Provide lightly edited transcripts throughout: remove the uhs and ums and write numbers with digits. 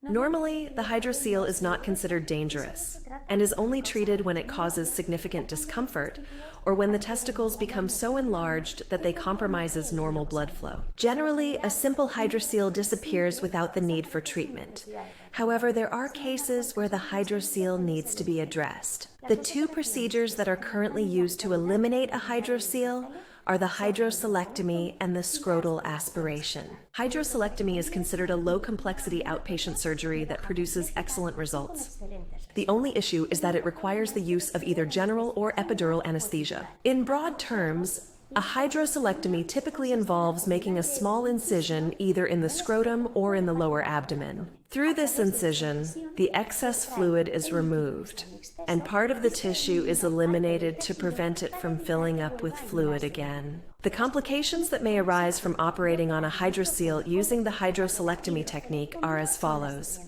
Normally, the hydrocele is not considered dangerous and is only treated when it causes significant discomfort or when the testicles become so enlarged that they compromises normal blood flow. Generally, a simple hydrocele disappears without the need for treatment. However, there are cases where the hydrocele needs to be addressed. The two procedures that are currently used to eliminate a hydrocele are the hydrocelectomy and the scrotal aspiration. Hydrocelectomy is considered a low-complexity outpatient surgery that produces excellent results. The only issue is that it requires the use of either general or epidural anesthesia. In broad terms, a hydrocelectomy typically involves making a small incision either in the scrotum or in the lower abdomen. Through this incision, the excess fluid is removed, and part of the tissue is eliminated to prevent it from filling up with fluid again. The complications that may arise from operating on a hydrocele using the hydrocelectomy technique are as follows: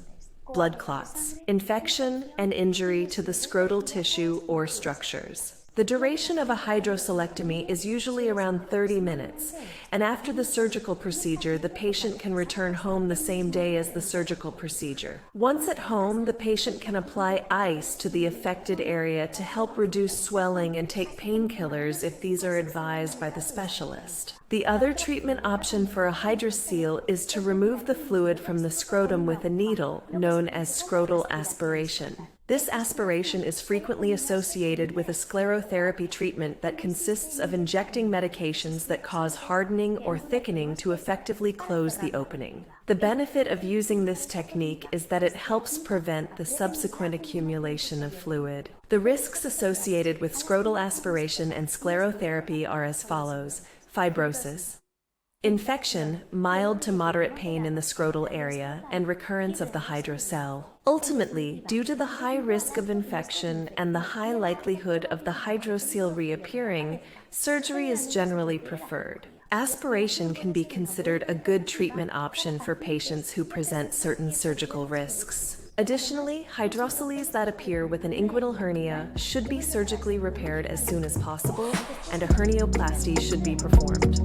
blood clots, infection, and injury to the scrotal tissue or structures. The duration of a hydrocelectomy is usually around 30 minutes, and after the surgical procedure, the patient can return home the same day as the surgical procedure. Once at home, the patient can apply ice to the affected area to help reduce swelling and take painkillers if these are advised by the specialist. The other treatment option for a hydrocele is to remove the fluid from the scrotum with a needle, known as scrotal aspiration. This aspiration is frequently associated with a sclerotherapy treatment that consists of injecting medications that cause hardening or thickening to effectively close the opening. The benefit of using this technique is that it helps prevent the subsequent accumulation of fluid. The risks associated with scrotal aspiration and sclerotherapy are as follows: fibrosis, infection, mild to moderate pain in the scrotal area, and recurrence of the hydrocele. Ultimately, due to the high risk of infection and the high likelihood of the hydrocele reappearing, surgery is generally preferred. Aspiration can be considered a good treatment option for patients who present certain surgical risks. Additionally, hydroceles that appear with an inguinal hernia should be surgically repaired as soon as possible, and a hernioplasty should be performed.